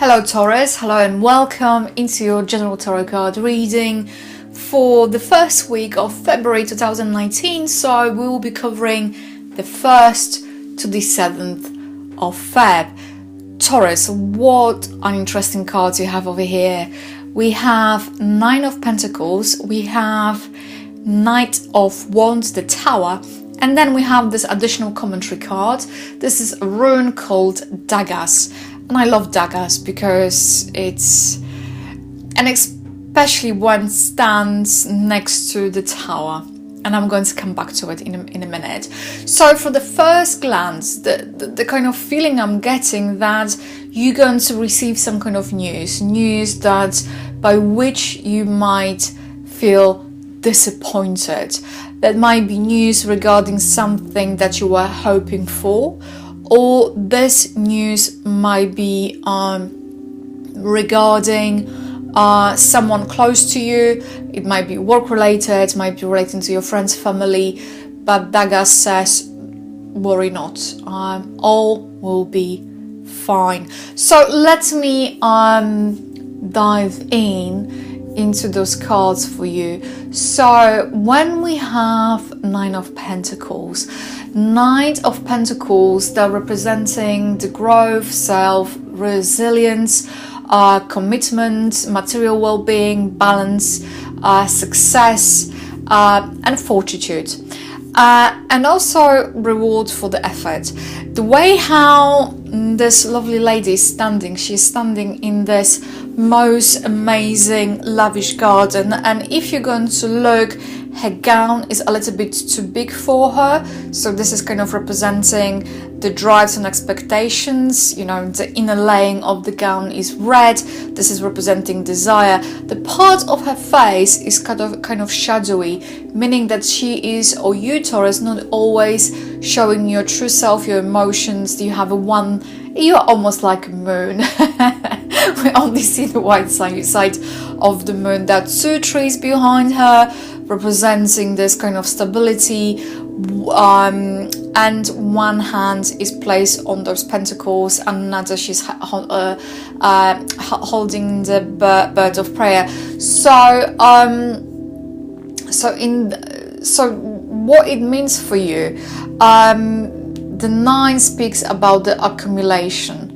Hello Taurus, hello and welcome into your general tarot card reading for the first week of February 2019. So we will be covering the 1st to the 7th of Feb. Taurus, what an interesting cards you have over here. We have Nine of Pentacles, we have Knight of Wands, the Tower, and then we have this additional commentary card. This is a rune called Daggers. And I love daggers because it's, and especially when it stands next to the tower. And I'm going to come back to it in a minute. So for the first glance, the kind of feeling I'm getting that you're going to receive some kind of news that by which you might feel disappointed. That might be news regarding something that you were hoping for, or this news might be regarding someone close to you. It might be work related, might be relating to your friends, family, but Daggers says, worry not, all will be fine. So let me dive into those cards for you. So when we have Nine of Pentacles, Knight of Pentacles, they're representing the growth, self, resilience, commitment, material well-being, balance, success, and fortitude. And also reward for the effort. The way how this lovely lady is standing, she's standing in this most amazing lavish garden, and if you're going to look, her gown is a little bit too big for her, so this is kind of representing the drives and expectations. You know, the inner laying of the gown is red. This is representing desire. The part of her face is kind of shadowy, meaning that she is, or you Taurus, not always showing your true self, your emotions. You're almost like a moon. We only see the white side of the moon. There are two trees behind her, representing this kind of stability, and one hand is placed on those pentacles, and another she's holding the bird of prayer. So so what it means for you, the 9 speaks about the accumulation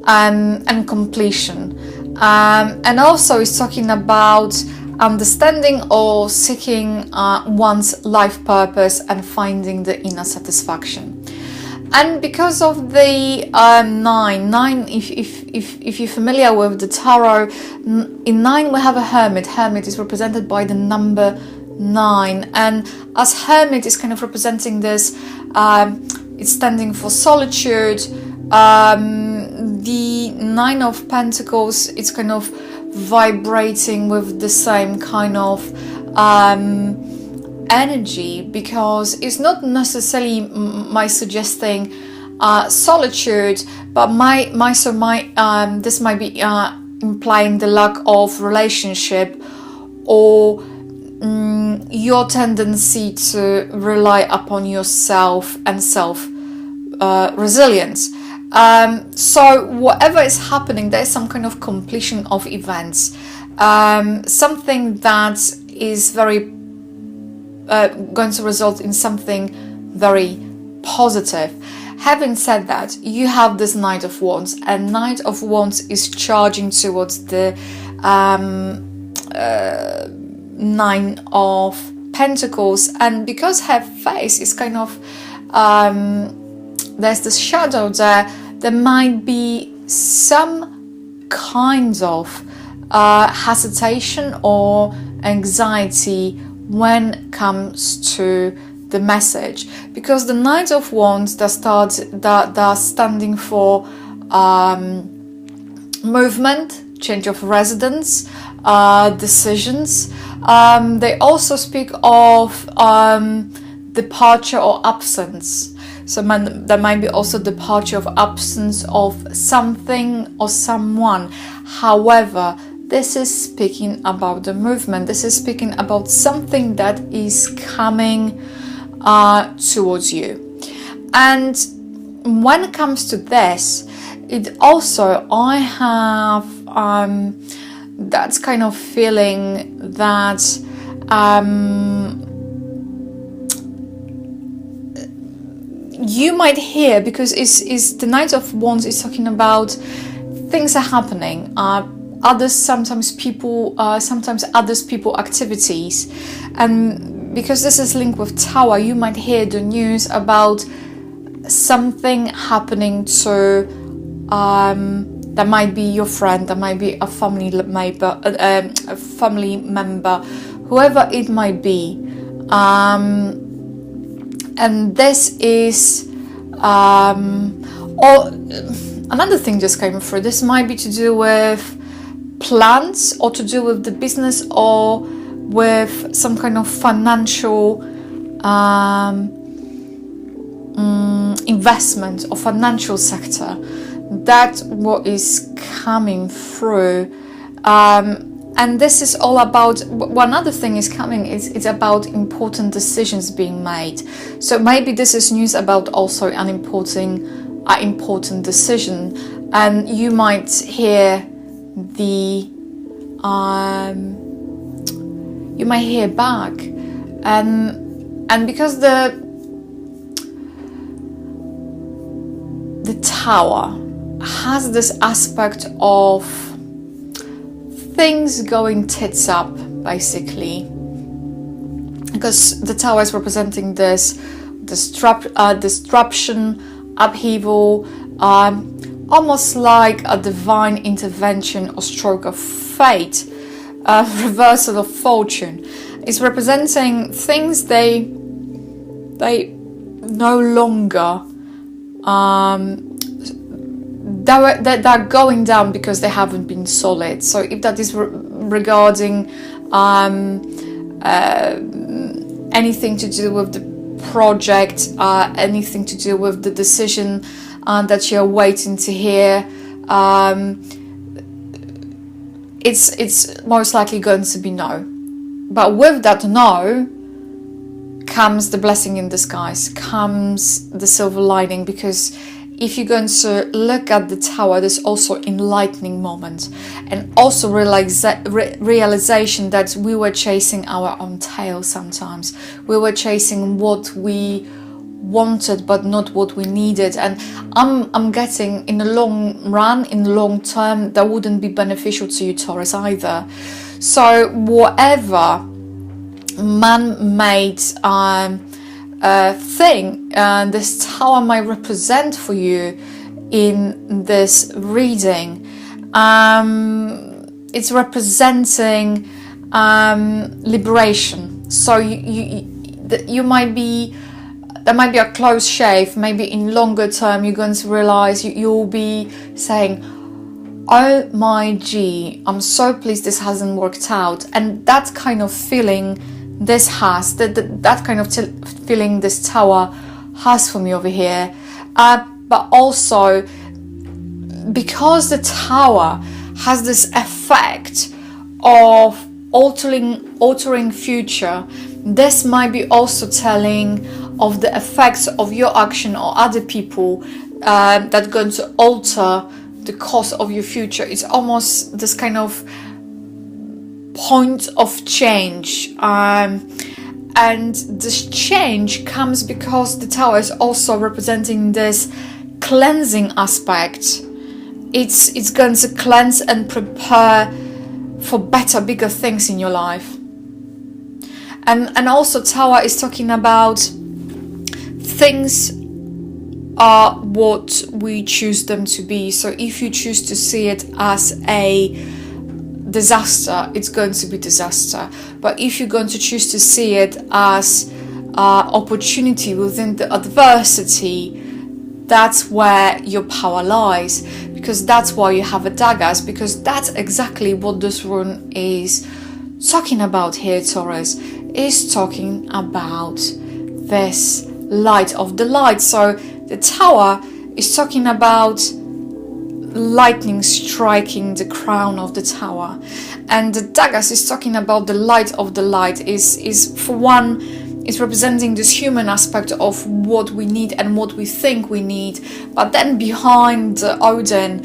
and completion, and also is talking about understanding or seeking one's life purpose and finding the inner satisfaction. And because of the 9, if you're familiar with the tarot, in 9 we have a hermit. Hermit is represented by the number 9, and as hermit is kind of representing this, it's standing for solitude. The 9 of Pentacles, it's kind of vibrating with the same kind of energy, because it's not necessarily my suggesting solitude, but this might be implying the lack of relationship, or your tendency to rely upon yourself and self resilience. So whatever is happening, there's some kind of completion of events, something that is very going to result in something very positive. Having said that, you have this Knight of Wands, and Knight of Wands is charging towards the 9 of Pentacles, and because her face is kind of there's this shadow there might be some kinds of hesitation or anxiety when it comes to the message, because the Knight of Wands they're standing for movement, change of residence, decisions. They also speak of departure or absence. So there might be also departure of absence of something or someone. However, this is speaking about the movement. This is speaking about something that is coming towards you. And when it comes to this, it also, I have that kind of feeling that you might hear, because it's the Knight of Wands is talking about things are happening, sometimes others people activities, and because this is linked with Tower, you might hear the news about something happening to that might be your friend, that might be a family member, whoever it might be, and this is another thing just came through. This might be to do with plans, or to do with the business, or with some kind of financial investment or financial sector. That's what is coming through, and this is all about, one other thing is coming, it's about important decisions being made. So maybe this is news about also an important decision, and you might hear you might hear back, and because the Tower has this aspect of things going tits up, basically, because the Tower is representing this disruption, upheaval, almost like a divine intervention or stroke of fate, reversal of fortune. It's representing things they no longer that are going down because they haven't been solid. So if that is regarding anything to do with the project, anything to do with the decision that you're waiting to hear, it's most likely going to be no. But with that no comes the blessing in disguise, comes the silver lining, because if you're going to look at the Tower, there's also enlightening moment, and also realization that we were chasing our own tail sometimes. We were chasing what we wanted but not what we needed, and I'm getting, in the long run, in the long term, that wouldn't be beneficial to you, Taurus, either. So whatever man-made thing this Tower might represent for you in this reading, it's representing liberation. So you might be, there might be a close shave. Maybe in longer term you're going to realize you'll be saying, oh my gee, I'm so pleased this hasn't worked out. And that kind of feeling this has, that kind of feeling this Tower has for me over here. But also, because the Tower has this effect of altering future, this might be also telling of the effects of your action or other people that are going to alter the course of your future. It's almost this kind of point of change, and this change comes because the Tower is also representing this cleansing aspect. It's going to cleanse and prepare for better, bigger things in your life. And also Tower is talking about things are what we choose them to be. So if you choose to see it as a disaster, it's going to be disaster. But if you're going to choose to see it as opportunity within the adversity, that's where your power lies, because that's why you have a daggers, because that's exactly what this rune is talking about here. Taurus is talking about this light of the light. So the Tower is talking about lightning striking the crown of the Tower, and the daggers is talking about the light of the light, is for one It's representing this human aspect of what we need and what we think we need. But then behind Odin,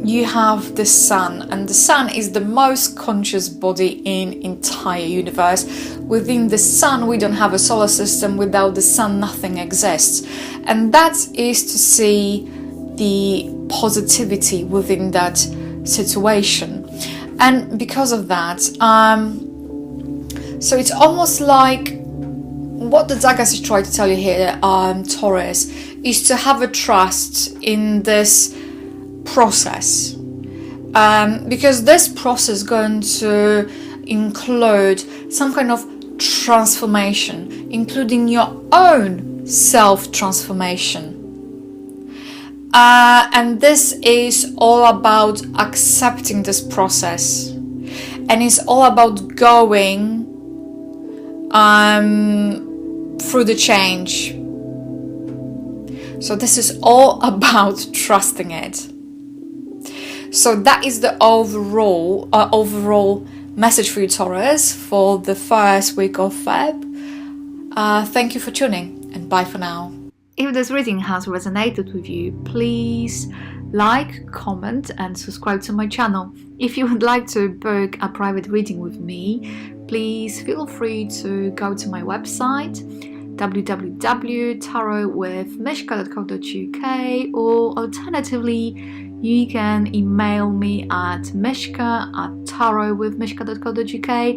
you have the sun, and the sun is the most conscious body in entire universe. Within the sun, we don't have a solar system. Without the sun, nothing exists. And that is to see the positivity within that situation. And because of that, so it's almost like what the Dagas is trying to tell you here, Taurus, is to have a trust in this process. Because this process is going to include some kind of transformation, including your own self-transformation. And this is all about accepting this process. And it's all about going through the change. So this is all about trusting it. So that is the overall message for you, Taurus, for the first week of Feb. Thank you for tuning, and bye for now. If this reading has resonated with you, please like, comment and subscribe to my channel. If you would like to book a private reading with me, please feel free to go to my website www.tarotwithmishka.co.uk, or alternatively you can email me at mishka@tarotwithmishka.co.uk.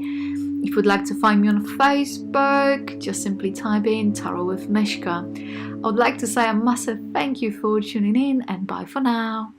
If you'd like to find me on Facebook, just simply type in Tarot with Mishka. I would like to say a massive thank you for tuning in, and bye for now.